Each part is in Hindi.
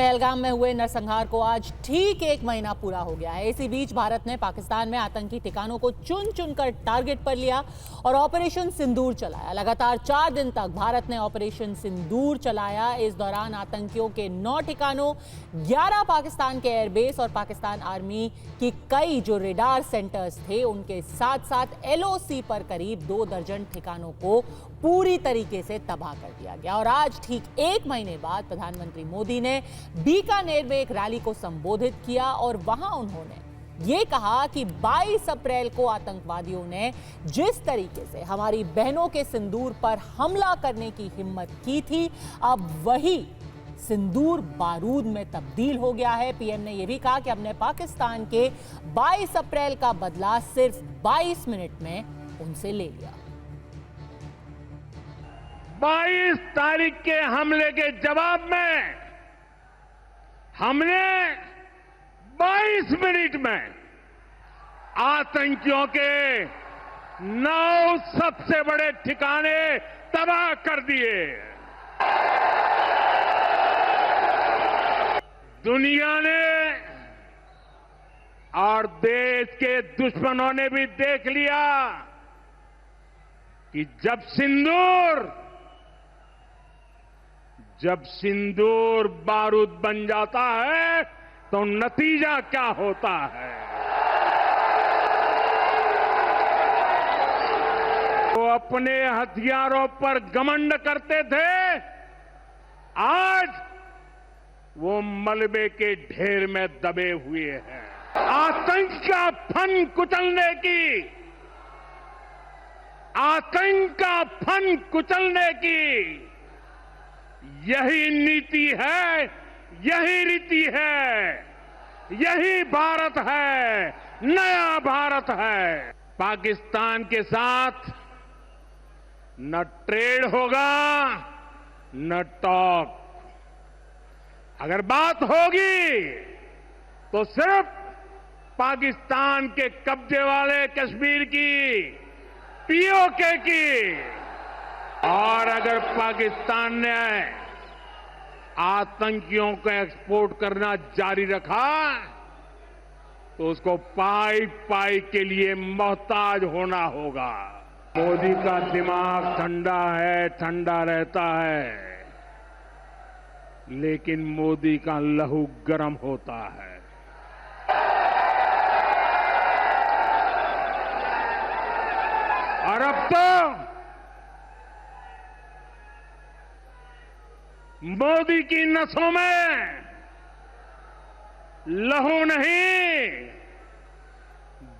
पहलगाम में हुए नरसंहार को आज ठीक 1 महीना पूरा हो गया है। इसी बीच भारत ने पाकिस्तान में आतंकी ठिकानों को चुन चुनकर टारगेट पर लिया और ऑपरेशन सिंदूर चलाया। लगातार 4 दिन तक भारत ने ऑपरेशन सिंदूर चलाया। इस दौरान आतंकियों के 9 ठिकानों, 11 पाकिस्तान के एयरबेस और पाकिस्तान आर्मी की कई जो रेडार सेंटर्स थे उनके साथ साथ LOC पर करीब 2 दर्जन ठिकानों को पूरी तरीके से तबाह कर दिया गया। और आज ठीक 1 महीने बाद प्रधानमंत्री मोदी ने बीकानेर में एक रैली को संबोधित किया और वहां उन्होंने ये कहा कि 22 अप्रैल को आतंकवादियों ने जिस तरीके से हमारी बहनों के सिंदूर पर हमला करने की हिम्मत की थी, अब वही सिंदूर बारूद में तब्दील हो गया है। पीएम ने यह भी कहा कि हमने पाकिस्तान के 22 अप्रैल का बदला सिर्फ 22 मिनट में उनसे ले लिया। 22 तारीख के हमले के जवाब में हमने 22 मिनट में आतंकियों के 9 सबसे बड़े ठिकाने तबाह कर दिए। दुनिया ने और देश के दुश्मनों ने भी देख लिया कि जब सिंदूर बारूद बन जाता है तो नतीजा क्या होता है। वो अपने हथियारों पर घमंड करते थे, आज वो मलबे के ढेर में दबे हुए हैं। आतंक का फन कुचलने की यही नीति है, यही रीति है, यही भारत है, नया भारत है। पाकिस्तान के साथ न ट्रेड होगा न टॉक। अगर बात होगी तो सिर्फ पाकिस्तान के कब्जे वाले कश्मीर की, POK की। और अगर पाकिस्तान ने आतंकियों को एक्सपोर्ट करना जारी रखा तो उसको पाई के लिए मोहताज होना होगा। मोदी का दिमाग ठंडा है, ठंडा रहता है, लेकिन मोदी का लहू गर्म होता है। और अब तो मोदी की नसों में लहू नहीं,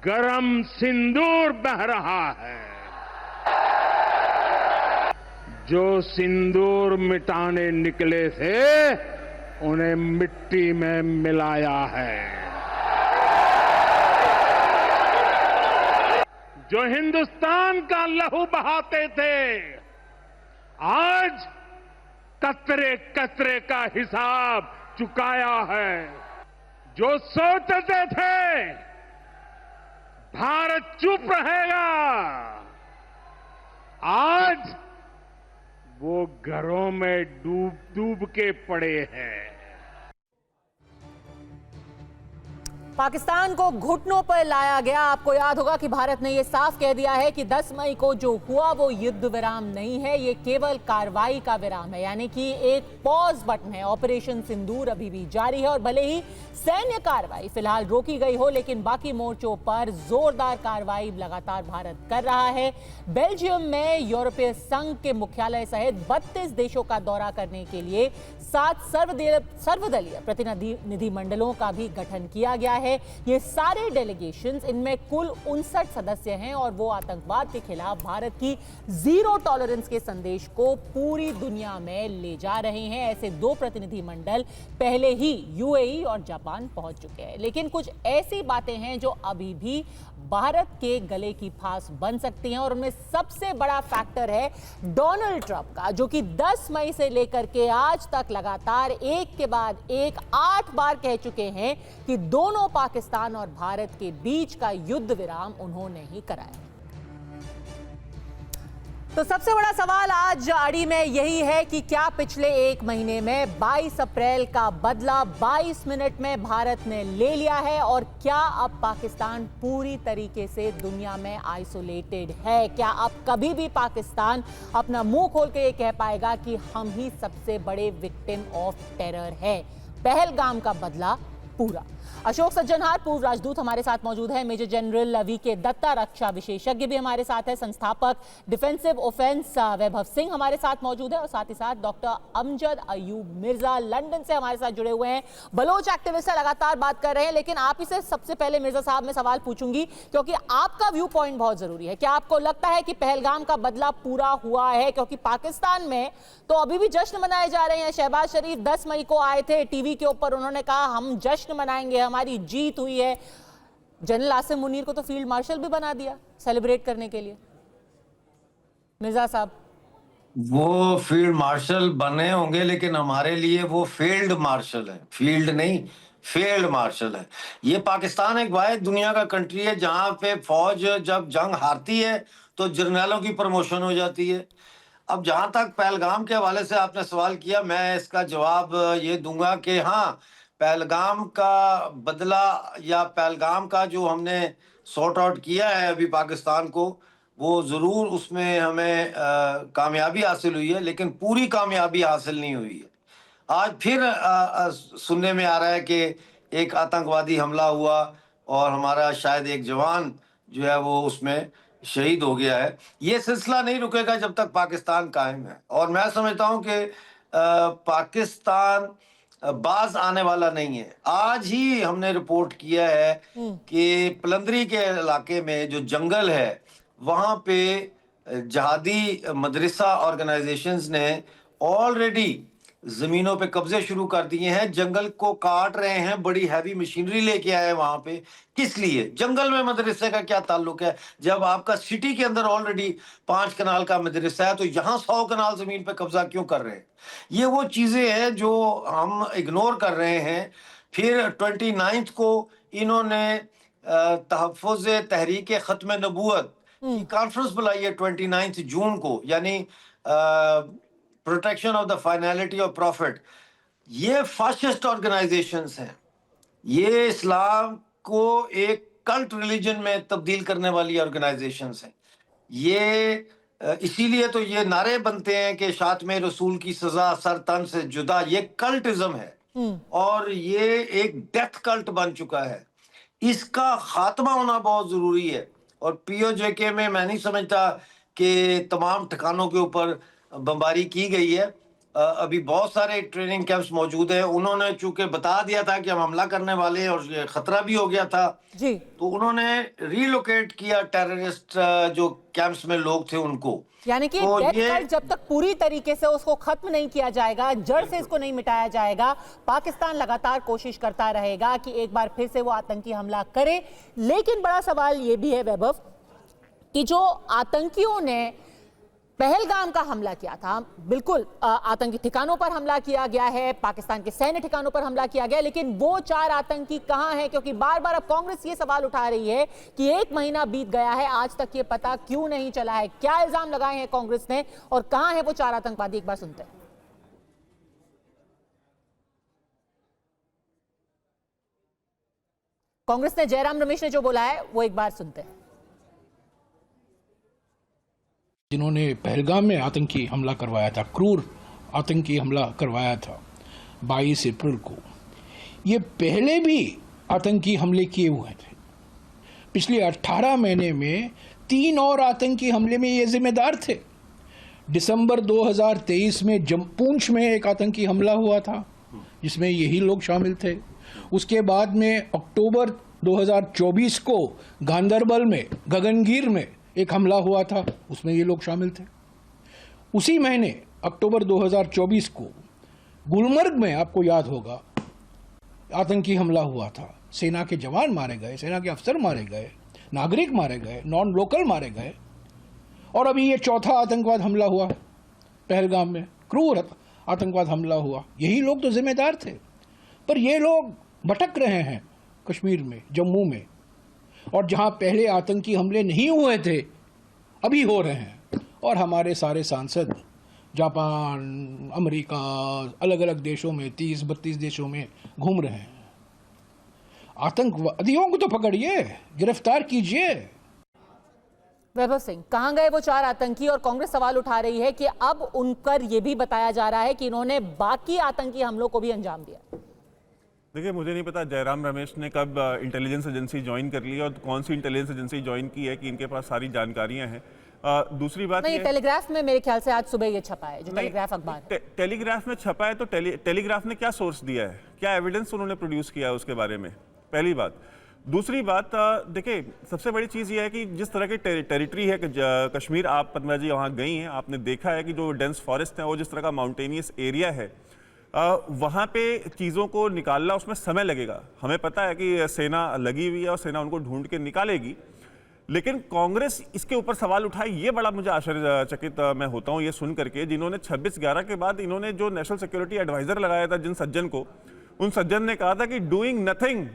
गरम सिंदूर बह रहा है। जो सिंदूर मिटाने निकले थे उन्हें मिट्टी में मिलाया है। जो हिंदुस्तान का लहू बहाते थे, आज कतरे कतरे का हिसाब चुकाया है। जो सोचते थे भारत चुप रहेगा, आज वो घरों में डूब के पड़े हैं। पाकिस्तान को घुटनों पर लाया गया। आपको याद होगा कि भारत ने यह साफ कह दिया है कि 10 मई को जो हुआ वो युद्ध विराम नहीं है, ये केवल कार्रवाई का विराम है, यानी कि एक पॉज बटन है। ऑपरेशन सिंदूर अभी भी जारी है और भले ही सैन्य कार्रवाई फिलहाल रोकी गई हो, लेकिन बाकी मोर्चों पर जोरदार कार्रवाई लगातार भारत कर रहा है। बेल्जियम में यूरोपीय संघ के मुख्यालय सहित 32 देशों का दौरा करने के लिए 7 सर्वदलीय प्रतिनिधि मंडलों का भी गठन किया गया है। ये सारे डेलीगेशंस, इनमें कुल 59 सदस्य हैं और वो आतंकवाद के खिलाफ भारत की जीरो टॉलरेंस के संदेश को पूरी दुनिया में ले जा रहे हैं। ऐसे 2 प्रतिनिधि मंडल पहले ही UAE और जापान पहुंच चुके हैं, लेकिन कुछ ऐसी बातें हैं जो अभी भी भारत के गले की फांस बन सकती हैं और उनमें सबसे बड़ा फैक्टर है डोनाल्ड ट्रंप का, जो कि 10 मई से लेकर के आज तक लगातार एक के बाद एक 8 बार कह चुके हैं कि दोनों पाकिस्तान और भारत के बीच का युद्ध विराम उन्होंने ही कराया। तो सबसे बड़ा सवाल आज अड़ी में यही है कि क्या पिछले एक महीने में 22 अप्रैल का बदला 22 मिनट में भारत ने ले लिया है, और क्या अब पाकिस्तान पूरी तरीके से दुनिया में आइसोलेटेड है? क्या अब कभी भी पाकिस्तान अपना मुंह खोल के ये कह पाएगा कि हम ही सबसे बड़े विक्टिम ऑफ टेरर है? पहलगाम का बदला पूरा। अशोक सज्जनहार पूर्व राजदूत हमारे साथ मौजूद है, मेजर जनरल वी.के. दत्ता रक्षा विशेषज्ञ भी हमारे साथ है, संस्थापक डिफेंसिव ऑफेंस वैभव सिंह हमारे साथ मौजूद है, और साथ ही साथ डॉक्टर अमजद अयूब मिर्जा लंदन से हमारे साथ जुड़े हुए हैं। बलोच एक्टिविस्ट से लगातार बात कर रहे हैं, लेकिन आप ही से सबसे पहले मिर्जा साहब मैं सवाल पूछूंगी, क्योंकि आपका व्यू पॉइंट बहुत जरूरी है। क्या आपको लगता है कि पहलगाम का बदला पूरा हुआ है? क्योंकि पाकिस्तान में तो अभी भी जश्न मनाए जा रहे हैं। शहबाज शरीफ 10 मई को आए थे टीवी के ऊपर, उन्होंने कहा हम जश्न मनाएंगे, हमारी जीत हुई है। जनरल आसिम मुनीर को तो फील्ड मार्शल भी बना दिया सेलिब्रेट करने के लिए। मिर्जा साहब, वो फील्ड मार्शल बने होंगे, लेकिन हमारे लिए वो फील्ड मार्शल है, फील्ड नहीं फील्ड मार्शल है। ये पाकिस्तान एक वाहिद दुनिया का कंट्री है जहां पे फौज जब जंग हारती है तो जर्नलों की प्रमोशन हो जाती है। अब जहां तक पहलगाम के हवाले से आपने सवाल किया, मैं इसका जवाब ये दूंगा कि हाँ, पहलगाम का बदला या पहलगाम का जो हमने सॉर्ट आउट किया है अभी पाकिस्तान को, वो ज़रूर उसमें हमें कामयाबी हासिल हुई है, लेकिन पूरी कामयाबी हासिल नहीं हुई है। आज फिर सुनने में आ रहा है कि एक आतंकवादी हमला हुआ और हमारा शायद एक जवान जो है वो उसमें शहीद हो गया है। ये सिलसिला नहीं रुकेगा जब तक पाकिस्तान कायम है, और मैं समझता हूँ कि पाकिस्तान बाज आने वाला नहीं है। आज ही हमने रिपोर्ट किया है कि पलंदरी के इलाके में जो जंगल है वहाँ पे जहादी मदरसा ऑर्गेनाइजेशंस ने ऑलरेडी जमीनों पे कब्जे शुरू कर दिए हैं, जंगल को काट रहे हैं, बड़ी हैवी मशीनरी लेके आए वहां पे। किस लिए? जंगल में मदरसे का क्या ताल्लुक है? जब आपका सिटी के अंदर ऑलरेडी 5 कनाल का मदरसा है, तो यहाँ 100 कनाल जमीन पे कब्जा क्यों कर रहे हैं? ये वो चीजें हैं जो हम इग्नोर कर रहे हैं। फिर 29 को इन्होंने तहफ़्फ़ुज़ तहरीक ख़त्म नबूवत की कॉन्फ्रेंस बुलाई है 29 जून को, यानी protection of the finality of profit. ये फाशिस्ट ऑर्गेनाइजेशंस हैं, ये इस्लाम को एक कल्ट रिलीजन में तब्दील करने वाली ऑर्गेनाइजेशंस हैं। ये इसीलिए तो ये नारे बनते हैं कि शातमे रसूल की सजा सर तन से जुदा। ये कल्टिज्म है और ये एक डेथ कल्ट बन चुका है। इसका खात्मा होना बहुत जरूरी है। और पीओजेके में मैं नहीं समझता कि तमाम ठिकानों के ऊपर बमबारी की गई है। अभी बहुत सारे ट्रेनिंग कैंप्स मौजूद हैं। उन्होंने चूंकि बता दिया था कि हम हमला करने वाले हैं और ये खतरा भी हो गया था जी, तो उन्होंने रीलोकेट किया टेररिस्ट जो कैंप्स में लोग थे उनको। यानी कि तो डेथ ये कल्ट जब तक पूरी तरीके से उसको खत्म नहीं किया जाएगा, जड़ से इसको नहीं मिटाया जाएगा, पाकिस्तान लगातार कोशिश करता रहेगा कि एक बार फिर से वो आतंकी हमला करे। लेकिन बड़ा सवाल ये भी है वैभव कि जो आतंकियों ने पहलगाम का हमला किया था, बिल्कुल आतंकी ठिकानों पर हमला किया गया है, पाकिस्तान के सैन्य ठिकानों पर हमला किया गया, लेकिन वो 4 आतंकी कहां हैं? क्योंकि बार बार अब कांग्रेस ये सवाल उठा रही है कि 1 महीना बीत गया है, आज तक ये पता क्यों नहीं चला है? क्या इल्जाम लगाए हैं कांग्रेस ने और कहां है वो 4 आतंकवादी? एक बार सुनते हैं। कांग्रेस ने, जयराम रमेश ने जो बोला है वो एक बार सुनते हैं। जिन्होंने पहलगाम में आतंकी हमला करवाया था, क्रूर आतंकी हमला करवाया था 22 अप्रैल को, ये पहले भी आतंकी हमले किए हुए थे। पिछले 18 महीने में 3 और आतंकी हमले में ये जिम्मेदार थे। दिसंबर 2023 में पूंछ में एक आतंकी हमला हुआ था जिसमें यही लोग शामिल थे। उसके बाद में अक्टूबर 2024 को गांदरबल में, गगनगीर में एक हमला हुआ था, उसमें ये लोग शामिल थे। उसी महीने अक्टूबर 2024 को गुलमर्ग में, आपको याद होगा, आतंकी हमला हुआ था। सेना के जवान मारे गए, सेना के अफसर मारे गए, नागरिक मारे गए, नॉन लोकल मारे गए। और अभी ये चौथा आतंकवाद हमला हुआ पहलगाम में, क्रूर आतंकवाद हमला हुआ। यही लोग तो जिम्मेदार थे, पर ये लोग भटक रहे हैं कश्मीर में, जम्मू में, और जहां पहले आतंकी हमले नहीं हुए थे अभी हो रहे हैं। और हमारे सारे सांसद जापान, अमेरिका, अलग अलग देशों में 30-32 देशों में घूम रहे हैं। आतंकवादियों को तो पकड़िए, गिरफ्तार कीजिए। वैभव सिंह, कहां गए वो 4 आतंकी? और कांग्रेस सवाल उठा रही है कि अब उन पर यह भी बताया जा रहा है कि इन्होंने बाकी आतंकी हमलों को भी अंजाम दिया। देखिए, मुझे नहीं पता जयराम रमेश ने कब इंटेलिजेंस एजेंसी ज्वाइन कर ली है और कौन सी इंटेलिजेंस एजेंसी ज्वाइन की है कि इनके पास सारी जानकारियां हैं। दूसरी बात नहीं, टेलीग्राफ में मेरे ख्याल से आज सुबह ये छपा है, जो टेलीग्राफ अखबार है। टेलीग्राफ में छपा है तो टेलीग्राफ ने क्या सोर्स दिया है, क्या एविडेंस उन्होंने प्रोड्यूस किया है उसके बारे में, पहली बात। दूसरी बात, देखिए सबसे बड़ी चीज़ ये है कि जिस तरह की टेरिटरी है कश्मीर, आप पद्मा जी वहाँ गई हैं, आपने देखा है कि जो डेंस फॉरेस्ट है वो जिस तरह का माउंटेनियस एरिया है, वहाँ पे चीज़ों को निकालना उसमें समय लगेगा। हमें पता है कि सेना लगी हुई है और सेना उनको ढूंढ के निकालेगी, लेकिन कांग्रेस इसके ऊपर सवाल उठाए, ये बड़ा मुझे आश्चर्यचकित मैं होता हूँ ये सुन करके, जिन्होंने 26/11 के बाद इन्होंने जो नेशनल सिक्योरिटी एडवाइजर लगाया था जिन सज्जन को, उन सज्जन ने कहा था कि doing nothing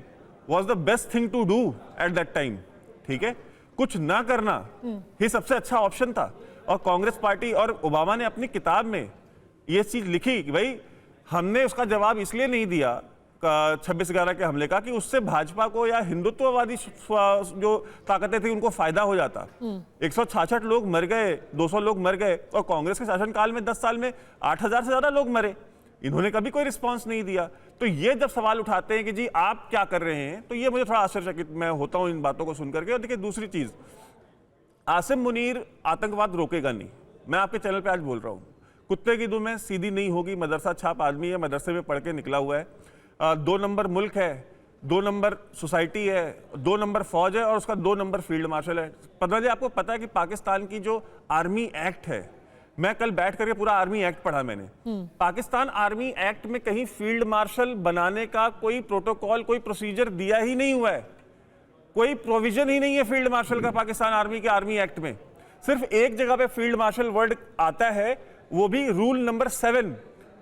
was the best thing to do at that time. ठीक है, कुछ ना करना ही सबसे अच्छा ऑप्शन था। और कांग्रेस पार्टी और ओबामा ने अपनी किताब में ये चीज लिखी कि भाई हमने उसका जवाब इसलिए नहीं दिया 26/11 के हमले का कि उससे भाजपा को या हिंदुत्ववादी जो ताकतें थी उनको फायदा हो जाता। 166 लोग मर गए, 200 लोग मर गए, और कांग्रेस के शासनकाल में 10 साल में 8000 से ज्यादा लोग मरे। इन्होंने कभी कोई रिस्पांस नहीं दिया। तो ये जब सवाल उठाते हैं कि जी आप क्या कर रहे हैं, तो ये मुझे थोड़ा आश्चर्यचकित मैं होता हूं इन बातों को सुनकर के। और देखिए दूसरी चीज, आसिम मुनीर आतंकवाद रोकेगा नहीं, मैं आपके चैनल पे आज बोल रहा हूं। कुत्ते की दुम है, सीधी नहीं होगी। मदरसा छाप आदमी है, मदरसे में पढ़ के निकला हुआ है। 2 नंबर मुल्क है, 2 नंबर सोसाइटी है, 2 नंबर फौज है, और उसका 2 नंबर फील्ड मार्शल है। पता जी आपको पता है कि पाकिस्तान की जो आर्मी एक्ट है, मैं कल बैठ करके पूरा आर्मी एक्ट पढ़ा मैंने। पाकिस्तान आर्मी एक्ट में कहीं फील्ड मार्शल बनाने का कोई प्रोटोकॉल, कोई प्रोसीजर दिया ही नहीं हुआ है, कोई प्रोविजन ही नहीं है फील्ड मार्शल का पाकिस्तान आर्मी के आर्मी एक्ट में। सिर्फ एक जगह पे फील्ड मार्शल वर्ड आता है, वो भी रूल नंबर 7।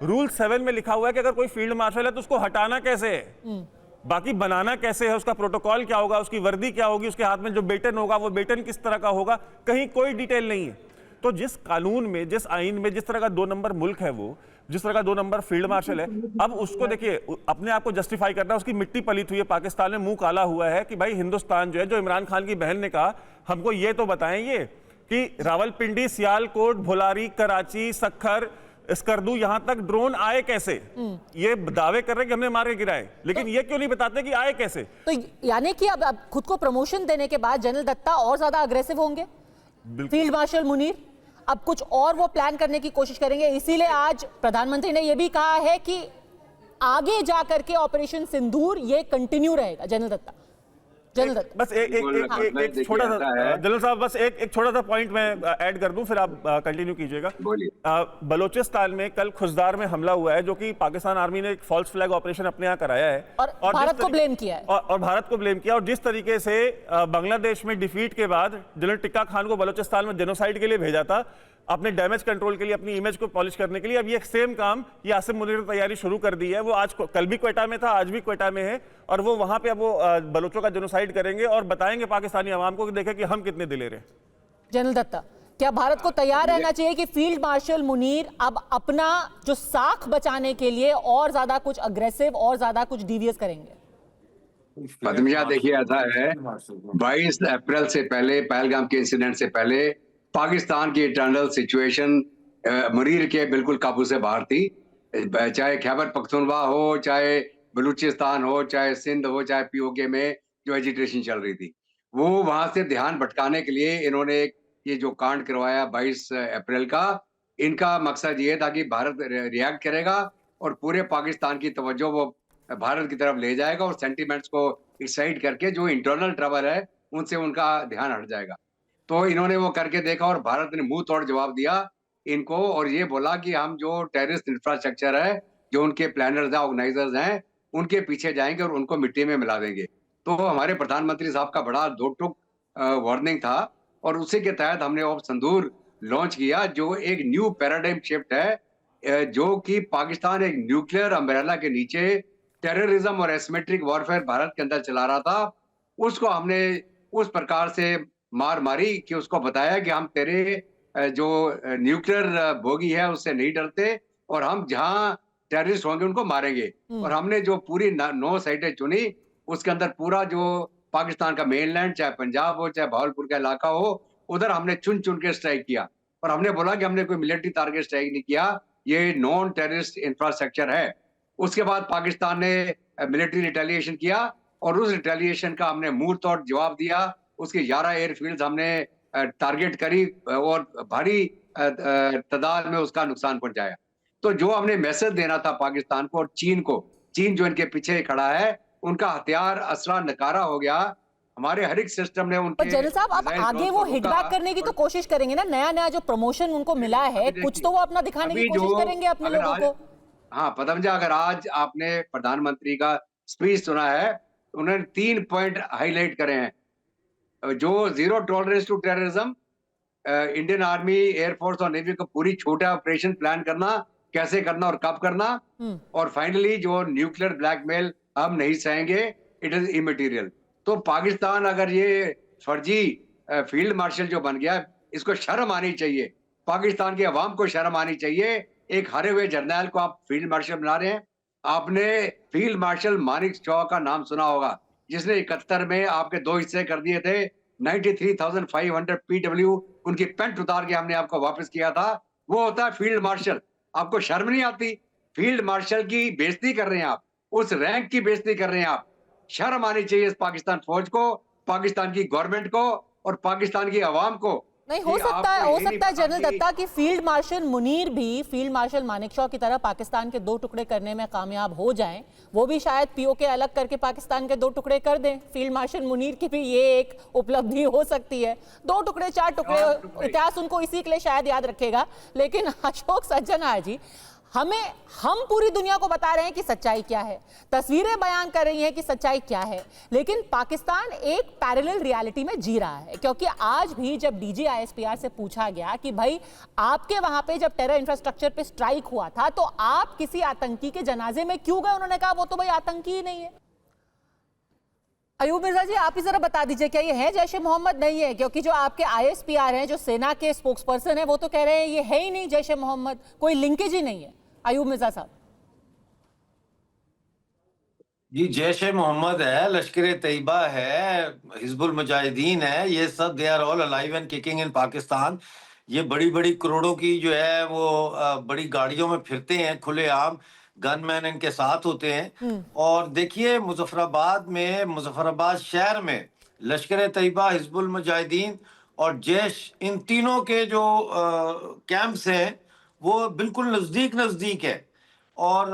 रूल 7 में लिखा हुआ है कि अगर कोई फील्ड मार्शल है तो उसको हटाना कैसे है, बाकी बनाना कैसे है, उसका प्रोटोकॉल क्या होगा, उसकी वर्दी क्या होगी, उसके हाथ में जो बेटन होगा वो बेटन किस तरह का होगा, कहीं कोई डिटेल नहीं है। तो जिस कानून में, जिस आइन में जिस तरह का 2 नंबर मुल्क है वो, जिस तरह का 2 नंबर फील्ड मार्शल है, अब उसको देखिए अपने आप को जस्टिफाई करना, उसकी मिट्टी पलीत हुई है पाकिस्तान में, मुंह काला हुआ है कि भाई हिंदुस्तान जो है, जो इमरान खान की बहन ने कहा हमको ये तो बताएं ये कि रावलपिंडी, सियालकोट, भोलारी, कराची, सखर, स्कर्दू, यहां तक ड्रोन आए कैसे। ये दावे कर रहे हैं कि हमने मार के गिराए, लेकिन ये क्यों नहीं बताते कि आए कैसे। तो यानी कि अब खुद को प्रमोशन देने के बाद जनरल दत्ता और ज्यादा अग्रेसिव होंगे, फील्ड मार्शल मुनीर अब कुछ और वो प्लान करने की कोशिश करेंगे। इसीलिए आज प्रधानमंत्री ने यह भी कहा है कि आगे जाकर के ऑपरेशन सिंदूर ये कंटिन्यू रहेगा। जनरल दत्ता बस एक छोटा सा, जनरल साहब बस एक छोटा सा पॉइंट मैं ऐड कर दूं, फिर आप कंटिन्यू कीजिएगा। बलोचिस्तान में कल खुजदार में हमला हुआ है, जो कि पाकिस्तान आर्मी ने एक फॉल्स फ्लैग ऑपरेशन अपने यहाँ कराया है और भारत को ब्लेम किया है, और भारत को ब्लेम किया। और जिस तरीके से बांग्लादेश में डिफीट के बाद जनरल टिक्का खान को बलोचिस्तान में जेनोसाइड के लिए भेजा था, अपने डैमेज कंट्रोल के लिए, अपनी इमेज को पॉलिश करने के लिए, अब ये सेम काम ये आसिम मुनीर ने तैयारी शुरू कर दी है। वो आज कल भी क्वेटा में था, आज भी क्वेटा में है, और वो वहां पे अब वो बलोचों का जेनोसाइड करेंगे और बताएंगे पाकिस्तानी अवाम को कि देखें कि हम कितने दिलेर हैं। जनरल दत्ता, क्या भारत को तैयार रहना चाहिए कि फील्ड मार्शल मुनीर अब अपना जो साख बचाने के लिए और ज्यादा कुछ अग्रेसिव और ज्यादा कुछ डिवियस करेंगे? पद्मजा, देखिए ऐसा है, 22 अप्रैल से पहले, पहलगाम के इंसिडेंट से पहले पाकिस्तान की इंटरनल सिचुएशन मुनीर के बिल्कुल काबू से बाहर थी। चाहे खैबर पख्तूनख्वा हो, चाहे बलूचिस्तान हो, चाहे सिंध हो, चाहे पीओके में जो एजिटेशन चल रही थी, वो वहां से ध्यान भटकाने के लिए इन्होंने ये जो कांड करवाया 22 अप्रैल का, इनका मकसद ये था कि भारत रिएक्ट करेगा और पूरे पाकिस्तान की तवज्जो वो भारत की तरफ ले जाएगा और सेंटिमेंट्स को एक्साइट करके जो इंटरनल ट्रबल है उनसे उनका ध्यान हट जाएगा। तो इन्होंने वो करके देखा और भारत ने मुंह तोड़ जवाब दिया इनको, और ये बोला कि हम जो टेररिस्ट इंफ्रास्ट्रक्चर है, जो उनके प्लानर्स हैं, ऑर्गेनाइजर्स हैं, उनके पीछे जाएंगे और उनको मिट्टी में मिला देंगे। तो हमारे प्रधानमंत्री साहब का बड़ा दो टुक वार्निंग था, और उसी के तहत हमने ऑपरेशन सिंदूर लॉन्च किया, जो एक न्यू पैराडाइम शिफ्ट है, जो कि पाकिस्तान एक न्यूक्लियर अम्ब्रेला के नीचे टेररिज्म और एसिमेट्रिक वॉरफेयर भारत के अंदर चला रहा था। उसको हमने उस प्रकार से मार मारी कि उसको बताया कि हम तेरे जो न्यूक्लियर बोगी है उससे नहीं डरते, और हम जहां टेररिस्ट होंगे उनको मारेंगे। और हमने जो पूरी 9 साइटें चुनी, उसके अंदर पूरा जो पाकिस्तान का मेनलैंड, चाहे पंजाब हो चाहे भावलपुर का इलाका हो, उधर हमने चुन चुन के स्ट्राइक किया। और हमने बोला कि हमने कोई मिलिट्री टारगेट स्ट्राइक नहीं किया, ये नॉन टेररिस्ट इंफ्रास्ट्रक्चर है। उसके बाद पाकिस्तान ने मिलिट्री रिटेलिएशन किया, और उस रिटेलिएशन का हमने मुंह तोड़ जवाब दिया। उसके 11 एयरफील्ड हमने टारगेट करी और भारी तादाद में उसका नुकसान पहुंचाया। तो जो हमने मैसेज देना था पाकिस्तान को और चीन को, चीन जो इनके पीछे खड़ा है, उनका हथियार असला नकारा हो गया। हमारे हर एक सिस्टम ने पर उनके जनरल साहब, अब आगे वो हिट बैक करने की तो कोशिश करेंगे ना। नया नया जो प्रमोशन उनको मिला है, कुछ तो वो अपना दिखाने की कोशिश करेंगे अपने लोगों को। हाँ पदमजा, अगर आज आपने प्रधानमंत्री का स्पीच सुना है, उन्होंने 3 पॉइंट हाईलाइट करे हैं। जो zero tolerance to terrorism, Indian army, air force और नेवी को पूरी छोटा ऑपरेशन प्लान करना, कैसे करना और कब करना, और फाइनली जो न्यूक्लियर ब्लैकमेल हम नहीं सहेंगे, इट इज इमटेरियल। तो पाकिस्तान अगर ये फर्जी फील्ड मार्शल जो बन गया, इसको शर्म आनी चाहिए, पाकिस्तान की आवाम को शर्म आनी चाहिए। एक हारे हुए जर्नैल को आप फील्ड मार्शल बना रहे हैं। आपने फील्ड मार्शल मानिक शॉ का नाम सुना होगा, जिसने 71 में आपके 2 हिस्से कर दिए थे। 93,500 PW उनकी पेंट उतार के हमने आपको वापस किया था। वो होता है फील्ड मार्शल। आपको शर्म नहीं आती? फील्ड मार्शल की बेइज्जती कर रहे हैं आप, उस रैंक की बेइज्जती कर रहे हैं आप। शर्म आनी चाहिए इस पाकिस्तान फौज को, पाकिस्तान की गवर्नमेंट को और पाकिस्तान की आवाम को। नहीं, हो सकता है जनरल दत्ता कि फील्ड मार्शल मुनीर भी फील्ड मार्शल मानेकशॉ की तरह पाकिस्तान के 2 टुकड़े करने में कामयाब हो जाएं। वो भी शायद पीओके अलग करके पाकिस्तान के 2 टुकड़े कर दें। फील्ड मार्शल मुनीर की भी ये एक उपलब्धि हो सकती है। 2 टुकड़े 4 टुकड़े, इतिहास उनको इसी के लिए शायद याद रखेगा। लेकिन अशोक सज्जनर जी, हम पूरी दुनिया को बता रहे हैं कि सच्चाई क्या है, तस्वीरें बयान कर रही हैं कि सच्चाई क्या है, लेकिन पाकिस्तान एक पैरेलल रियलिटी में जी रहा है। क्योंकि आज भी जब डीजी आईएसपीआर से पूछा गया कि भाई आपके वहां पे जब टेरर इंफ्रास्ट्रक्चर पे स्ट्राइक हुआ था तो आप किसी आतंकी के जनाजे में क्यों गए, उन्होंने कहा वो तो भाई आतंकी ही नहीं है। अयूब मिर्जा जी, आप ही जरा बता दीजिए, क्या ये है जैश ए मोहम्मद? नहीं है, क्योंकि जो आपके आईएसपीआर हैं, जो सेना के स्पोक्स पर्सन है, वो तो कह रहे हैं ये है ही नहीं जैश ए मोहम्मद, कोई लिंकेज ही नहीं है। अयूब मिर्जा साहब जी, जैश ए मोहम्मद है, लश्कर ए तैयबा है, हिजबुल मुजाहिदीन है, ये सब they are all alive and kicking in Pakistan. ये बड़ी बड़ी करोड़ों की जो है वो बड़ी गाड़ियों में फिरते हैं खुलेआम, गनमैन इनके साथ होते हैं। और देखिए मुजफ्फराबाद शहर में लश्कर ए तैयबा, हिजबुल मुजाहिदीन और जैश, इन तीनों के जो कैंप्स हैं वो बिल्कुल नजदीक है। और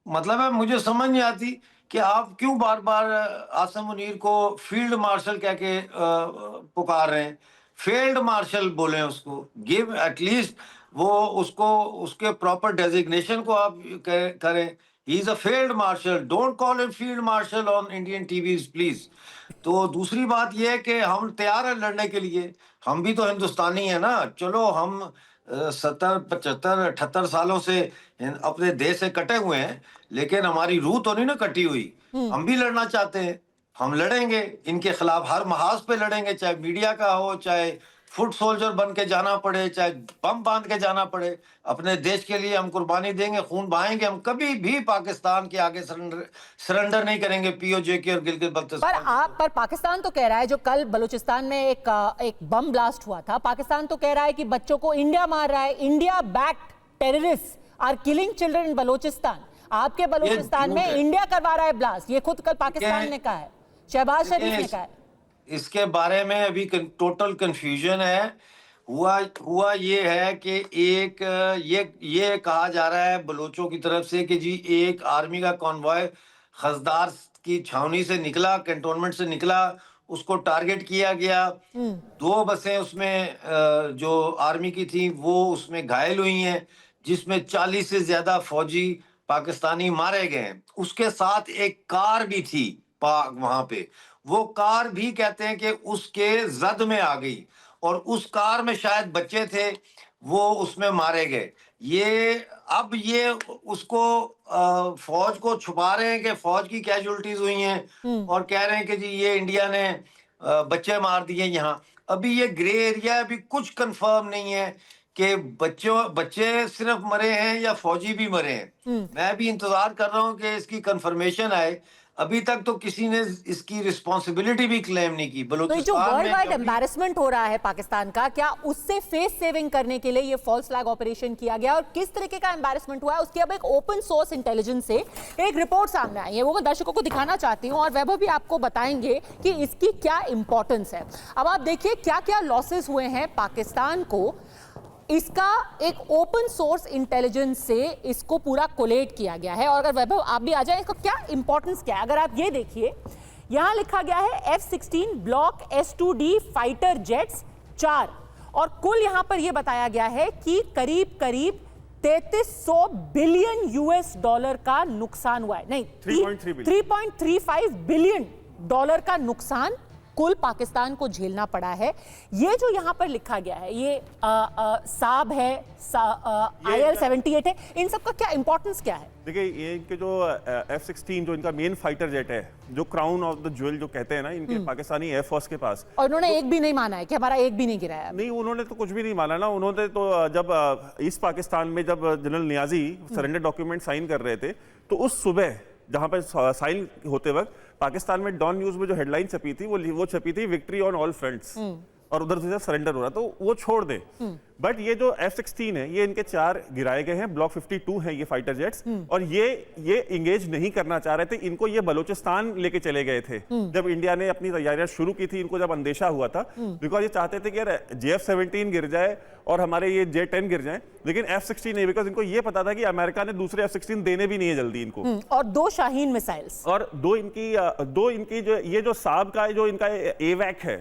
मतलब है, मुझे समझ नहीं आती कि आप क्यों बार बार आसिम मुनीर को फील्ड मार्शल कह के पुकार रहे हैं। फील्ड मार्शल बोले उसको, गिव एटलीस्ट वो उसको उसके प्रॉपर डेजिग्नेशन को आप करें। He is a field marshal, don't call him field marshal on Indian TVs please. तो दूसरी बात यह है कि हम तैयार हैं लड़ने के लिए, हम भी तो हिंदुस्तानी है ना। चलो, हम 70, 75, 78 सालों से अपने देश से कटे हुए हैं, लेकिन हमारी रूह तो नहीं ना कटी हुई। हम भी लड़ना चाहते हैं, हम लड़ेंगे इनके खिलाफ, हर महाज पे लड़ेंगे, चाहे मीडिया का हो, चाहे फुट सोल्जर बन के जाना पड़े, चाहे बम बांध के जाना पड़े। अपने देश के लिए हम कुर्बानी देंगे, खून बहाएंगे। हम कभी भी पाकिस्तान के आगे सरेंडर नहीं करेंगे, पीओजे के और गिलगित बल्तिस्तान। पर पाकिस्तान तो कह रहा है, जो कल बलूचिस्तान में एक बम ब्लास्ट हुआ था, पाकिस्तान तो कह रहा है कि बच्चों को इंडिया मार रहा है, India backed terrorist are killing children in Balochistan. आपके बलूचिस्तान में इंडिया करवा रहा है ब्लास्ट, ये खुद कल पाकिस्तान ने कहा है, शहबाज शरीफ ने कहा है। इसके बारे में अभी टोटल कंफ्यूजन है। हुआ ये है कि एक ये कहा जा रहा है बलोचों की तरफ से कि जी एक आर्मी का कॉन्वॉय खजदार की छावनी से निकला, कैंटोनमेंट से निकला, उसको टारगेट किया गया। 2 बसें उसमें जो आर्मी की थी वो उसमें घायल हुई हैं, जिसमें 40 से ज्यादा फौजी पाकिस्तानी मारे गए हैं। उसके साथ एक कार भी थी वहां पे, वो कार भी कहते हैं कि उसके जद में आ गई, और उस कार में शायद बच्चे थे, वो उसमें मारे गए। ये उसको फौज को छुपा रहे हैं कि फौज की कैजुअल्टीज हुई हैं, और कह रहे हैं कि जी ये इंडिया ने बच्चे मार दिए यहाँ। अभी ये ग्रे एरिया है, अभी कुछ कंफर्म नहीं है कि बच्चे सिर्फ मरे हैं या फौजी भी मरे हैं। मैं भी इंतजार कर रहा हूं कि इसकी कंफर्मेशन आए। अभी तक तो किसी ने इसकी रिस्पॉन्सिबिलिटी भी क्लेम नहीं की। तो ये जो बलूचिस्तान वर्ल्ड में वाइड जब भी- एम्बैरेसमेंट हो रहा है पाकिस्तान का, क्या उससे फेस सेविंग करने के लिए ये फॉल्स फ्लैग ऑपरेशन किया गया और किस तरीके का एम्बैरेसमेंट हुआ है उसकी अब एक ओपन सोर्स इंटेलिजेंस से एक रिपोर्ट सामने आई है, वो मैं दर्शकों को दिखाना चाहती हूं और वैभव भी आपको बताएंगे कि इसकी क्या इंपॉर्टेंस है। अब आप देखिए क्या क्या लॉसेस हुए हैं पाकिस्तान को, इसका एक ओपन सोर्स इंटेलिजेंस से इसको पूरा कोलेट किया गया है। और अगर वैभव आप भी आ जाए, इसका क्या इंपॉर्टेंस क्या है, अगर आप ये देखिए यहां लिखा गया है F-16 block S-2D fighter jets 4 और कुल यहां पर यह बताया गया है कि करीब करीब 3300 बिलियन US डॉलर का नुकसान हुआ है। नहीं, 3.35 बिलियन डॉलर का नुकसान कुल पाकिस्तान को झेलना पड़ा है। ये जो यहां पर लिखा गया है, ये साब है, IL-78 है, इन सब का क्या इंपॉर्टेंस क्या है? देखिए, ये इनके जो F-16 जो इनका मेन फाइटर जेट है, जो क्राउन ऑफ द ज्वेल जो कहते हैं ना, इनके पाकिस्तानी एयरफोर्स के पास, और उन्होंने एक भी नहीं माना है कि हमारा एक भी नहीं गिराया। नहीं, उन्होंने तो कुछ भी नहीं माना ना। उन्होंने तो जब ईस्ट पाकिस्तान में जब general Niazi surrender document sign कर रहे थे, तो उस सुबह जहां पर साइन होते वक्त पाकिस्तान में डॉन न्यूज में जो हेडलाइन छपी थी वो छपी थी विक्ट्री ऑन ऑल फ्रंट्स, और उधर से सरेंडर हो रहा, तो वो छोड़ दे। बट ये जो F-16 है, ये इनके 4 गिराए गए हैं, ब्लॉक 52 है ये फाइटर जेट्स, और ये इंगेज नहीं करना चाह रहे थे। इनको ये बलूचिस्तान लेके चले गए थे जब इंडिया ने अपनी तैयारियां शुरू की थी। इनको जब अंदेशा हुआ था, बिकॉज ये चाहते थे कि यार JF-17 गिर जाए और हमारे ये J-10 गिर जाए, लेकिन F-16 नहीं, बिकॉज इनको ये पता था कि अमेरिका ने दूसरे F-16 देने भी नहीं है जल्दी इनको। और 2 शाहीन मिसाइल्स और दो इनकी जो ये जो साब का जो इनका एवैक है,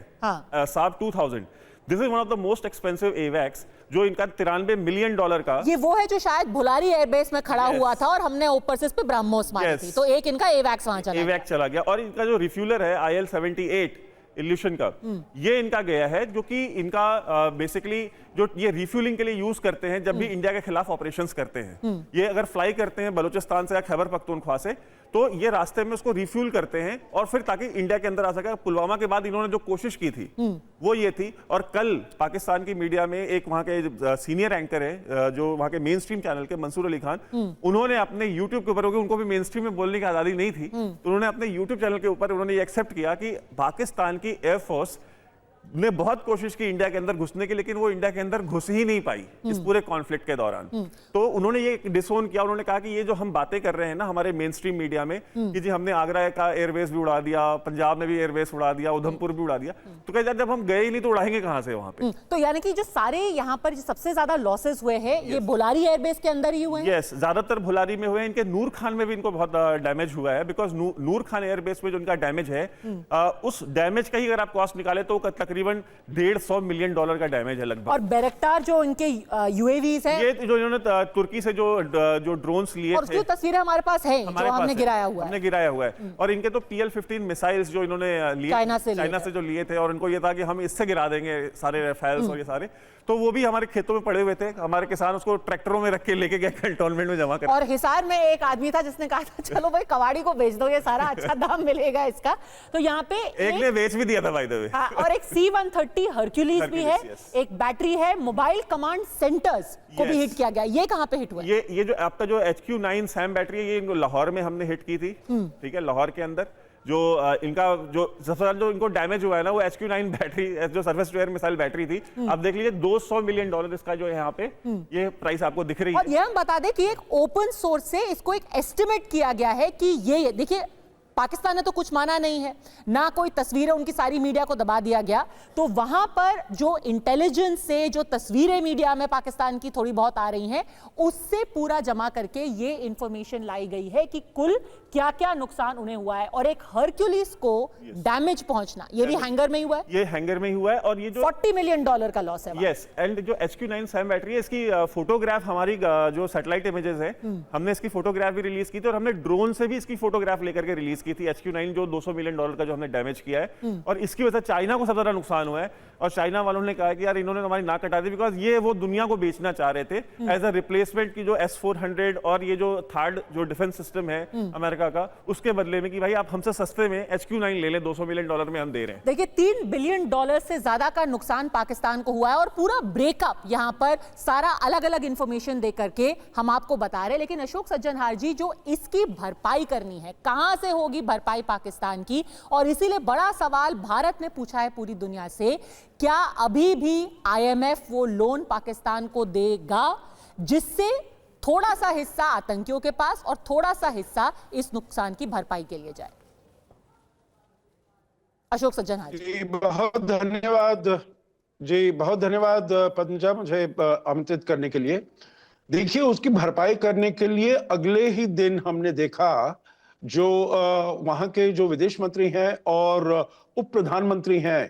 Saab 2000, this is one of the most expensive एवैक्स, जो इनका 93 मिलियन डॉलर का। ये वो है जो शायद भुलारी एयरबेस में खड़ा हुआ था और हमने ऊपर से इस पे ब्रह्मोस मारी थी, तो एक इनका एवैक्स वहां चला गया। और इनका जो रिफ्यूलर है IL-78 इल्यूशन का, ये इनका गया है, जो कि इनका बेसिकली जो ये रिफ्यूलिंग के लिए यूज करते हैं जब भी इंडिया के खिलाफ ऑपरेशंस करते हैं। ये अगर फ्लाई करते हैं बलूचिस्तान से या खैबर पख्तूनख्वा से, तो ये रास्ते में उसको रिफ्यूल करते हैं और फिर ताकि इंडिया के अंदर आ सके। पुलवामा के बाद इन्होंने जो कोशिश की थी वो ये थी। और कल पाकिस्तान की मीडिया में एक वहां के सीनियर एंकर है, जो वहां के मेन स्ट्रीम चैनल के मंसूर अली खान, उन्होंने अपने यूट्यूब के ऊपर, उनको भी मेन स्ट्रीम में बोलने की आजादी नहीं थी, तो उन्होंने अपने यूट्यूब चैनल के ऊपर उन्होंने ये एक्सेप्ट किया कि पाकिस्तान की एयरफोर्स ने बहुत कोशिश की इंडिया के अंदर घुसने की, लेकिन वो इंडिया के अंदर घुस ही नहीं पाई इस पूरे कॉन्फ्लिक्ट के दौरान। तो उन्होंने ये डिसोन किया। उन्होंने कहा कि ये जो हम बातें कर रहे हैं ना हमारे मेन स्ट्रीम मीडिया में कि जी हमने आगरा का एयरबेस भी उड़ा दिया, पंजाब में भी एयरबेस उड़ा दिया, उधमपुर भी उड़ा दिया, तो कहते जब हम गए ही नहीं तो उड़ाएंगे कहां से वहां पे। तो यानी कि जो सारे यहाँ पर सबसे ज्यादा लॉसेस हुए हैं ये भुलारी एयरबेस के अंदर ही हुए हैं। यस, ज्यादातर भुलारी में हुए हैं। इनके नूर खान में भी इनको बहुत डैमेज हुआ है, बिकॉज नूर खान एयरबेस में जो इनका डैमेज है, उस डैमेज का ही अगर आप कॉस्ट निकाले तो तकरीबन 150 मिलियन डॉलर का डैमेज है लगभग। और बैरक्टार जो इनके UAVs हैं, ये जो इन्होंने तुर्की से जो ड्रोन्स लिए और उसकी तस्वीरें हमारे पास हैं जो हमने गिराया हुआ है। और इनके तो PL-15 मिसाइल्स जो इन्होंने लिए चाइना से जो लिए थे, और इनको ये था कि हम इससे गिरा देंगे सारे राफेल्स और ये सारे, तो वो भी हमारे खेतों में पड़े हुए थे। हमारे किसान उसको ट्रैक्टरों में रख के लेके गए कंटोनमेंट में जमा कर। और हिसार में एक आदमी था जिसने कहा था चलो भाई कवाड़ी को बेच दो, ये सारा अच्छा दाम मिलेगा इसका। तो यहाँ पे एक ने बेच भी दिया था बाय द वे। हाँ, और एक C-130 हरक्यूलिस भी है, एक बैटरी है, मोबाइल कमांड सेंटर्स को भी हिट किया गया। ये कहाँ पे हिट हुआ? ये जो आपका जो HQ-9 सैम बैटरी है, ये इनको लाहौर में हमने हिट की थी। ठीक है, लाहौर के अंदर जो इनका जो सबसे ज्यादा जो इनको डैमेज हुआ है ना, वो HQ-9 बैटरी, जो surface to air missile battery थी। अब देख लीजिए 200 मिलियन डॉलर इसका जो है यहाँ पे ये प्राइस आपको दिख रही है। और ये हम बता दें कि एक ओपन सोर्स से इसको एक एस्टिमेट किया गया है कि ये देखिए पाकिस्तान ने तो कुछ माना नहीं है, ना कोई तस्वीरें, उनकी सारी मीडिया को दबा दिया गया। तो वहां पर जो इंटेलिजेंस से जो तस्वीरें मीडिया में पाकिस्तान की थोड़ी बहुत आ रही हैं, उससे पूरा जमा करके ये इंफॉर्मेशन लाई गई है कि कुल क्या क्या नुकसान उन्हें हुआ है। और एक हरक्यूलिस को डैमेज पहुंचना, ये भी हैंगर में ही हुआ है। ये हैंगर में ही हुआ है। और ये जो $40 मिलियन का लॉस है। यस, एंड जो HQ-9 सैम बैटरी है, इसकी फोटोग्राफ हमारी जो सैटेलाइट इमेजेस है, हमने इसकी फोटोग्राफ भी रिलीज की थी, और हमने ड्रोन से भी इसकी फोटोग्राफ लेकर के रिलीज की थी, HQ9 जो $200 मिलियन का जो हमने डैमेज किया है, और इसकी वजह से चाइना को सबसे ज्यादा नुकसान हुआ है। और चाइना वालों ने कहा कि यार इन्होंने हमारी नाक कटा दी, बिकॉज ये वो दुनिया को बेचना चाह रहे थे एज अ रिप्लेसमेंट की जो S-400 और ये जो थर्ड जो डिफेंस सिस्टम है अमेरिका का, उसके बदले में कि भाई आप हमसे सस्ते में HQ9 ले लें, $200 मिलियन में हम दे रहे हैं। देखिए, $3 बिलियन से ज्यादा का नुकसान पाकिस्तान को हुआ है, और पूरा ब्रेकअप यहां पर सारा अलग अलग इंफॉर्मेशन दे करके हम आपको बता रहे हैं। लेकिन अशोक सज्जनहार जी, जो इसकी भरपाई करनी है, कहां से होगी भरपाई पाकिस्तान की? और इसीलिए बड़ा सवाल भारत ने पूछा है पूरी दुनिया से, क्या अभी भी IMF वो लोन पाकिस्तान को देगा जिससे थोड़ा सा हिस्सा आतंकियों के पास और थोड़ा सा हिस्सा इस नुकसान की भरपाई के लिए जाए? अशोक सज्जनहार जी, बहुत धन्यवाद जी, बहुत धन्यवाद पद्मजा, मुझे आमंत्रित करने के लिए। देखिए, उसकी भरपाई करने के लिए अगले ही दिन हमने देखा जो वहां के जो विदेश मंत्री हैं और उप प्रधानमंत्री हैं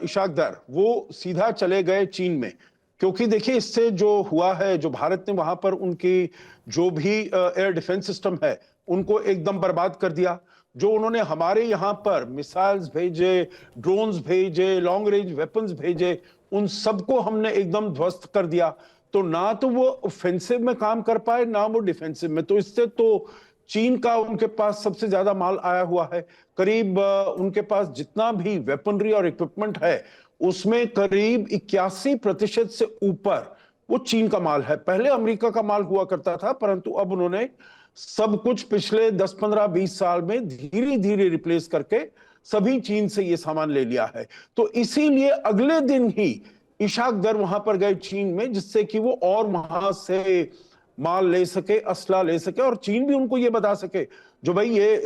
इशाक दर, वो सीधा चले गए चीन में। क्योंकि देखिए, इससे जो हुआ है, जो भारत ने वहां पर उनकी जो भी एयर डिफेंस सिस्टम है उनको एकदम बर्बाद कर दिया। जो उन्होंने हमारे यहाँ पर मिसाइल्स भेजे, ड्रोन्स भेजे, लॉन्ग रेंज वेपन्स भेजे, उन सबको हमने एकदम ध्वस्त कर दिया। तो ना तो वो ऑफेंसिव में काम कर पाए, ना वो डिफेंसिव में। तो इससे तो चीन का उनके पास सबसे ज्यादा माल आया हुआ है। करीब उनके पास जितना भी वेपनरी और इक्विपमेंट है उसमें करीब 81% से ऊपर वो चीन का माल है। पहले अमेरिका का माल हुआ करता था, परंतु अब उन्होंने सब कुछ पिछले 10, 15, 20 साल में धीरे धीरे रिप्लेस करके सभी चीन से ये सामान ले लिया है। तो इसीलिए अगले दिन ही इशाक दर वहां पर गए चीन में, जिससे कि वो और वहां से माल ले सके, असला ले सके, और चीन भी उनको ये बता सके जो भाई ये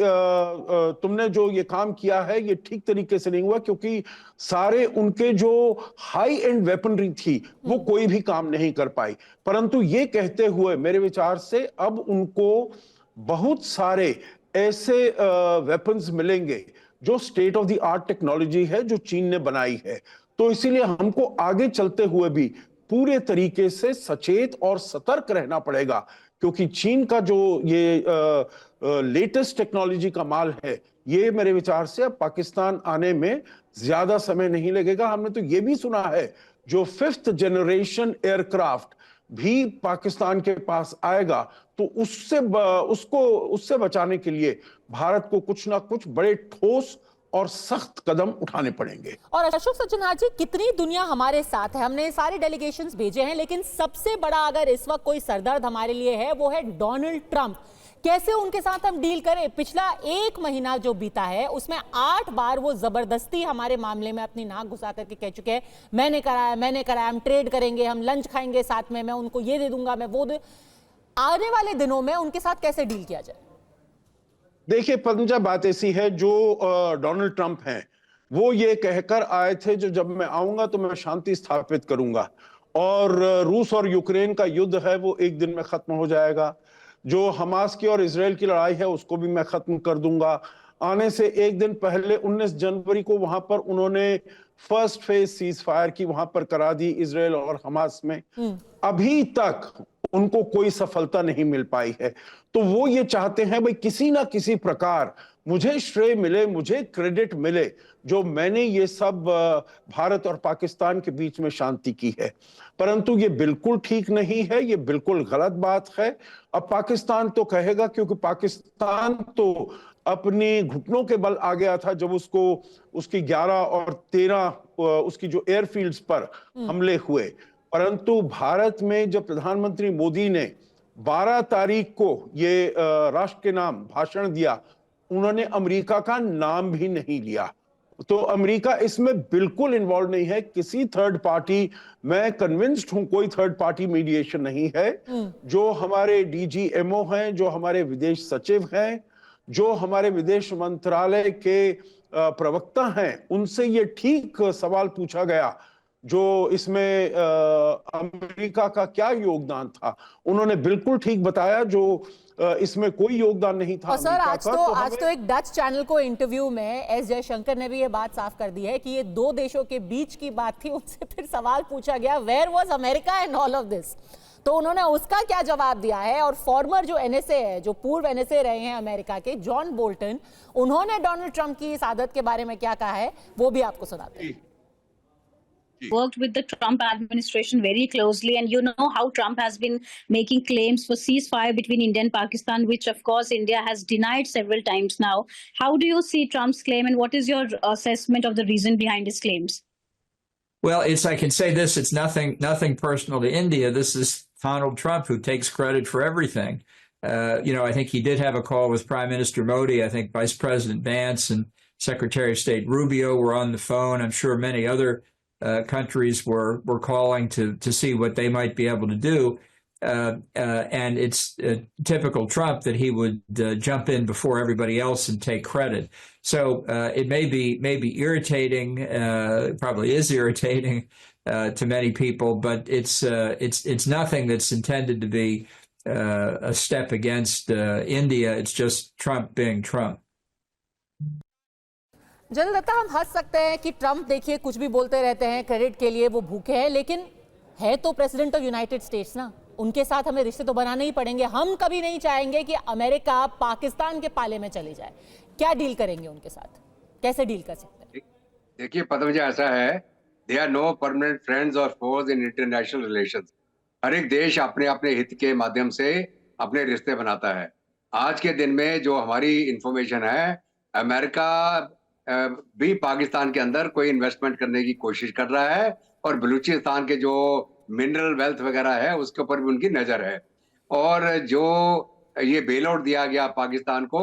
तुमने जो ये काम किया है ये ठीक तरीके से नहीं हुआ, क्योंकि सारे उनके जो हाई एंड वेपनरी थी वो कोई भी काम नहीं कर पाई। परंतु ये कहते हुए मेरे विचार से अब उनको बहुत सारे ऐसे वेपन्स मिलेंगे जो state of the art technology है, जो चीन ने बनाई है। तो इसीलिए हमको आगे चलते हुए भी पूरे तरीके से सचेत और सतर्क रहना पड़ेगा, क्योंकि चीन का जो ये लेटेस्ट टेक्नोलॉजी का माल है, ये मेरे विचार से अब पाकिस्तान आने में ज्यादा समय नहीं लगेगा। हमने तो ये भी सुना है जो 5th जनरेशन एयरक्राफ्ट भी पाकिस्तान के पास आएगा, तो उससे बचाने के लिए भारत को कुछ ना कुछ बड़े ठोस और सख्त कदम उठाने पड़ेंगे। और अशोक सज्जनहार जी, कितनी दुनिया हमारे साथ है, हमने सारे डेलीगेशंस भेजे हैं, लेकिन सबसे बड़ा अगर इस वक्त कोई सरदर्द हमारे लिए है वो है डोनाल्ड ट्रंप। कैसे उनके साथ हम डील करें? पिछला 1 महीना जो बीता है उसमें 8 बार वो जबरदस्ती हमारे मामले में अपनी नाक घुसा करके कह चुके हैं, मैंने कराया, हम ट्रेड करेंगे, हम लंच खाएंगे साथ में, मैं उनको ये दे दूंगा, मैं वो दे। आने वाले दिनों में उनके साथ कैसे डील किया जाए? देखिए पद्मजा, बात ऐसी है, जो डोनाल्ड ट्रंप हैं वो ये कहकर आए थे जो जब मैं आऊंगा तो मैं शांति स्थापित करूंगा, और रूस और यूक्रेन का युद्ध है वो एक दिन में खत्म हो जाएगा, जो हमास की और इजराइल की लड़ाई है उसको भी मैं खत्म कर दूंगा। आने से एक दिन पहले 19 जनवरी को वहां पर उन्होंने फर्स्ट फेज सीज फायर की वहां पर करा दी इजराइल और हमास में। अभी तक उनको कोई सफलता नहीं मिल पाई है। तो वो ये चाहते हैं भाई किसी ना किसी प्रकार मुझे श्रेय मिले, मुझे क्रेडिट मिले, जो मैंने ये सब भारत और पाकिस्तान के बीच में शांति की है। परंतु ये बिल्कुल ठीक नहीं है, ये बिल्कुल गलत बात है। अब पाकिस्तान तो कहेगा, क्योंकि पाकिस्तान तो अपने घुटनों के बल आ गया था जब उसको उसकी 11 और 13 उसकी जो एयरफील्ड्स पर हमले हुए। परंतु भारत में जब प्रधानमंत्री मोदी ने 12 तारीख को ये राष्ट्र के नाम भाषण दिया, उन्होंने अमेरिका का नाम भी नहीं लिया। तो अमेरिका इसमें बिल्कुल इन्वॉल्व नहीं है। किसी थर्ड पार्टी, मैं कन्विंस्ड हूं कोई थर्ड पार्टी मीडिएशन नहीं है। जो हमारे DGMO हैं, जो हमारे विदेश सचिव हैं, जो हमारे विदेश मंत्रालय के प्रवक्ता हैं, उनसे ये ठीक सवाल पूछा गया जो इसमें अमेरिका का क्या योगदान था। उन्होंने बिल्कुल ठीक बताया, जो इसमें कोई योगदान नहीं था। और सर, आज तो एक डच चैनल को इंटरव्यू में एस जयशंकर ने भी ये बात साफ कर दी है कि ये 2 देशों के बीच की बात थी। उनसे फिर सवाल पूछा गया, where was America in all of this? तो उन्होंने उसका क्या जवाब दिया है, और फॉर्मर जो एनएसए है, जो पूर्व एनएसए रहे हैं अमेरिका के, जॉन बोल्टन, उन्होंने डोनाल्ड ट्रंप की इस आदत के बारे में क्या कहा है, वो भी आपको सुनाते हैं। Worked with the Trump administration very closely, and you know how Trump has been making claims for ceasefire between India and Pakistan, which of course India has denied several times now. How do you see Trump's claim, and what is your assessment of the reason behind his claims? Well, I can say this, it's nothing personal to India. This is Donald Trump who takes credit for everything. I think he did have a call with Prime Minister Modi. I think Vice President Vance and Secretary of State Rubio were on the phone. I'm sure many other countries were calling to see what they might be able to do. And it's typical Trump that he would jump in before everybody else and take credit. So it may be irritating, probably is irritating to many people, but it's nothing that's intended to be a step against India. It's just Trump being Trump. General Datta, हम हंस सकते हैं कि ट्रंप देखिए कुछ भी बोलते रहते हैं, क्रेडिट के लिए वो भूखे हैं, लेकिन है तो प्रेसिडेंट ऑफ यूनाइटेड स्टेट्स ना, उनके साथ हमें रिश्ते तो बनाने ही पड़ेंगे। हम कभी नहीं चाहेंगे कि अमेरिका पाकिस्तान के पाले में चली जाए। क्या डील करेंगे उनके साथ, कैसे डील कर सकते हैं? देखिए पद्म जी, ऐसा है, they are no permanent friends or foes in international relations. हर एक देश अपने अपने हित के माध्यम से अपने रिश्ते बनाता है। आज के दिन में जो हमारी इंफॉर्मेशन है, अमेरिका भी पाकिस्तान के अंदर कोई इन्वेस्टमेंट करने की कोशिश कर रहा है, और बलूचिस्तान के जो मिनरल वेल्थ वगैरह है उसके ऊपर भी उनकी नजर है। और जो ये बेल आउट दिया गया पाकिस्तान को,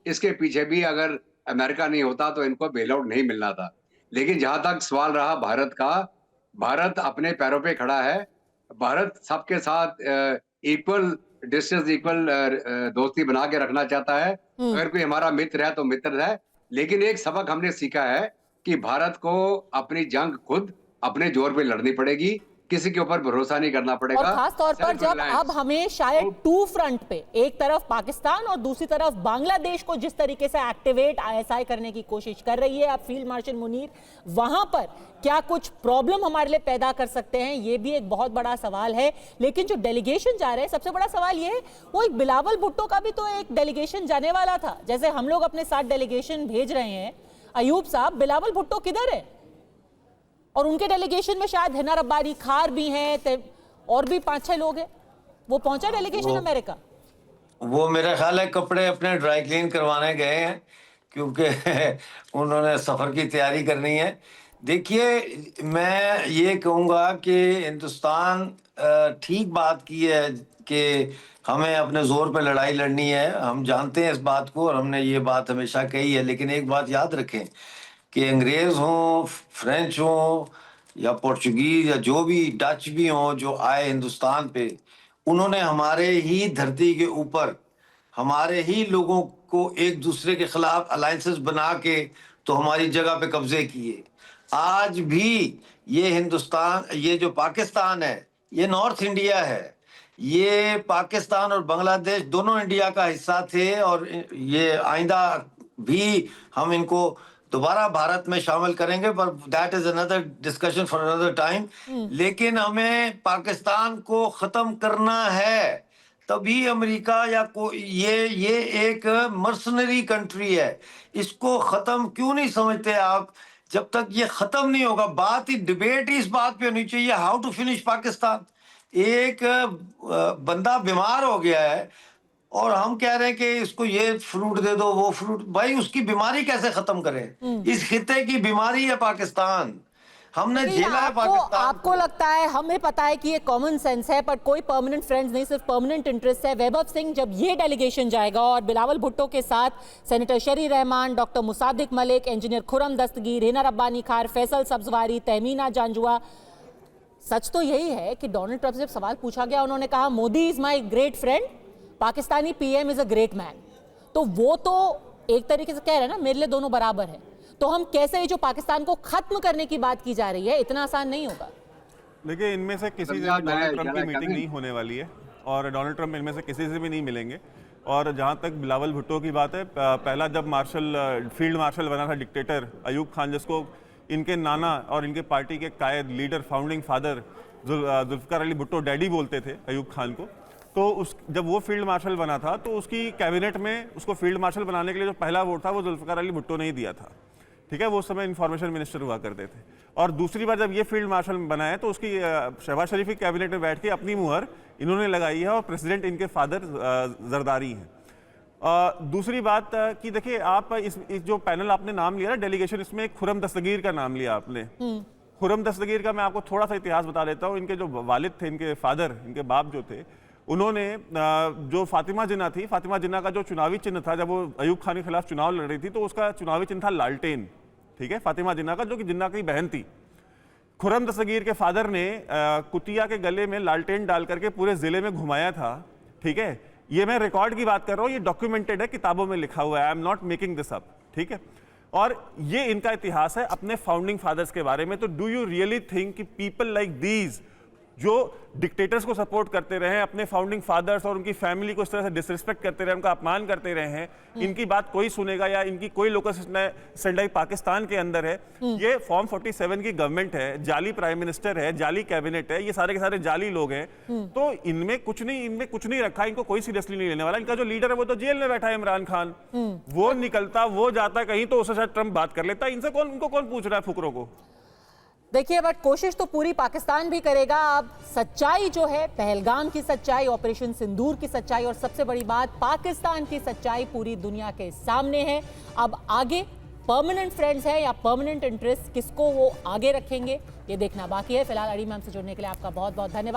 इसके पीछे भी अगर अमेरिका नहीं होता तो इनको बेल आउट नहीं मिलना था। लेकिन जहां तक सवाल रहा भारत का, भारत अपने पैरों पे खड़ा है। भारत सबके साथ इक्वल डिस्टेंस, इक्वल दोस्ती बना के रखना चाहता है। अगर कोई हमारा मित्र है तो मित्र है, लेकिन एक सबक हमने सीखा है कि भारत को अपनी जंग खुद अपने जोर पे लड़नी पड़ेगी, किसी के ऊपर भरोसा नहीं करना पड़ेगा। और खास तौर पर जब अब हमें शायद टू फ्रंट पे, एक तरफ पाकिस्तान और दूसरी तरफ बांग्लादेश को जिस तरीके से एक्टिवेट आईएसआई करने की कोशिश कर रही है अब फील्ड मार्शल मुनीर, वहां पर क्या कुछ प्रॉब्लम हमारे लिए पैदा कर सकते हैं, ये भी एक बहुत बड़ा सवाल है। लेकिन जो डेलीगेशन जा रहे हैं, सबसे बड़ा सवाल ये है, वो एक बिलावल भुट्टो का भी तो एक डेलीगेशन जाने वाला था। जैसे हम लोग अपने साथ डेलीगेशन भेज रहे हैं, अयूब साहब, बिलावल भुट्टो किधर है? और उनके डेलीगेशन में शायद हिना रब्बानी खार भी हैं, और भी 5-6 लोग हैं। वो पहुंचा डेलीगेशन अमेरिका? वो मेरा ख्याल है कपड़े अपने ड्राई क्लीन करवाने गए हैं, क्योंकि उन्होंने सफर की तैयारी करनी है। देखिए, मैं ये कहूँगा कि हिंदुस्तान ठीक बात की है कि हमें अपने जोर पे लड़ाई लड़नी है। हम जानते हैं इस बात को, और हमने ये बात हमेशा कही है। लेकिन एक बात याद रखें कि अंग्रेज़ हों, फ्रेंच हों या पोर्चुगीज या जो भी, डच भी हों, जो आए हिंदुस्तान पे, उन्होंने हमारे ही धरती के ऊपर हमारे ही लोगों को एक दूसरे के खिलाफ अलायंसेस बना के तो हमारी जगह पे कब्जे किए। आज भी ये हिंदुस्तान, ये जो पाकिस्तान है, ये नॉर्थ इंडिया है। ये पाकिस्तान और बांग्लादेश दोनों इंडिया का हिस्सा थे, और ये आइंदा भी हम इनको दोबारा भारत में शामिल करेंगे, पर that is another discussion for another time. लेकिन हमें पाकिस्तान को खत्म करना है, तभी अमेरिका या ये एक मर्सनरी कंट्री है, इसको खत्म क्यों नहीं समझते आप? जब तक ये खत्म नहीं होगा, बात ही, डिबेट ही इस बात पे होनी चाहिए, हाउ टू फिनिश पाकिस्तान। एक बंदा बीमार हो गया है और हम कह रहे हैं कि इसको ये फ्रूट दे दो, वो फ्रूट, भाई उसकी बीमारी कैसे खत्म करें? इस खिते की बीमारी है पाकिस्तान, हमने झेला है पाकिस्तान। आपको लगता है, हमें पता है कि ये कॉमन सेंस है, पर कोई परमानेंट फ्रेंड्स नहीं, सिर्फ परमानेंट इंटरेस्ट है। वैभव सिंह, जब ये डेलीगेशन जाएगा और बिलावल भुट्टो के साथ सेनेटर शरी रहमान, डॉक्टर मुसादिक मलिक, इंजीनियर खुरम दस्तगीर, हिना रब्बानी खार, फैसल सब्जवारी, तहमीना जांजुआ, सच तो यही है कि डोनाल्ड ट्रंप से जब सवाल पूछा गया, उन्होंने कहा Modi is my great friend, Pakistani PM is a great man. तो वो तो एक तरीके से कह रहे हैं ना, मेरे लिए दोनों बराबर हैं। तो हम कैसे, ये जो पाकिस्तान को खत्म करने की बात की जा रही है, इतना आसान नहीं होगा। देखिए, इनमें से किसी से भी डोनाल्ड ट्रंप की मीटिंग नहीं होने वाली है, और डोनाल्ड ट्रंप इनमें से किसी से भी नहीं मिलेंगे। और जहाँ तक बिलावल भुट्टो की बात है, पहला जब फील्ड मार्शल बना था डिक्टेटर अयूब खान, जिसको इनके नाना और इनके पार्टी के कायद, leader, founding father Zulfikar Ali Bhutto daddy बोलते थे अयूब खान को। तो जब वो फील्ड मार्शल बना था तो उसकी कैबिनेट में उसको फील्ड मार्शल बनाने के लिए जो पहला वोट था वो जुल्फिकार अली भुट्टो ने ही दिया था, ठीक है। वो उस समय इंफॉर्मेशन मिनिस्टर हुआ करते थे। और दूसरी बार जब ये फील्ड मार्शल बना है तो उसकी शहबाज शरीफ की कैबिनेट में बैठ के अपनी मुहर इन्होंने लगाई है और प्रेसिडेंट इनके फादर जरदारी हैं। दूसरी बात कि देखिए आप इस जो पैनल आपने नाम लिया ना डेलीगेशन, इसमें एक खुर्रम दस्तगीर का नाम लिया आपने। खुर्रम दस्तगीर का मैं आपको थोड़ा सा इतिहास बता देता हूँ। इनके जो वालिद थे, इनके फादर, इनके बाप जो थे, उन्होंने जो फातिमा जिन्ना थी, फातिमा जिन्ना का जो चुनावी चिन्ह था जब वो अयूब खान के खिलाफ चुनाव लड़ रही थी तो उसका चुनावी चिन्ह था लालटेन, ठीक है, फातिमा जिन्ना का, जो कि जिन्ना की बहन थी। खुर्रम दस्तगीर के फादर ने कुतिया के गले में लालटेन डाल करके पूरे जिले में घुमाया था, ठीक है। ये मैं रिकॉर्ड की बात कर रहा हूँ, ये डॉक्यूमेंटेड है, किताबों में लिखा हुआ है, I am not making this up, ठीक है। और ये इनका इतिहास है अपने फाउंडिंग फादर्स के बारे में। तो डू यू रियली थिंक कि पीपल लाइक दीज जो डिक्टेटर्स को सपोर्ट करते रहे, अपने फाउंडिंग फादर्स और उनकी फैमिली को इस तरह से डिसरिस्पेक्ट करते रहे, उनका अपमान करते रहे हैं, इनकी बात कोई सुनेगा या इनकी कोई लोकल सेंडाई पाकिस्तान के अंदर है? ये फॉर्म 47 की गवर्नमेंट है, जाली प्राइम मिनिस्टर है, जाली कैबिनेट है, ये सारे के सारे जाली लोग हैं। तो इनमें कुछ नहीं रखा, इनको कोई सीरियसली नहीं लेने वाला। इनका जो लीडर है वो तो जेल में बैठा है, इमरान खान। वो निकलता, वो जाता कहीं तो उससे शायद ट्रंप बात कर लेता। इनको कौन पूछ रहा है फुकरों को? देखिए, बट कोशिश तो पूरी पाकिस्तान भी करेगा। अब सच्चाई जो है, पहलगाम की सच्चाई, ऑपरेशन सिंदूर की सच्चाई और सबसे बड़ी बात पाकिस्तान की सच्चाई पूरी दुनिया के सामने है। अब आगे परमानेंट फ्रेंड्स है या परमानेंट इंटरेस्ट, किसको वो आगे रखेंगे ये देखना बाकी है। फिलहाल अड़ी मैम से जुड़ने के लिए आपका बहुत बहुत धन्यवाद।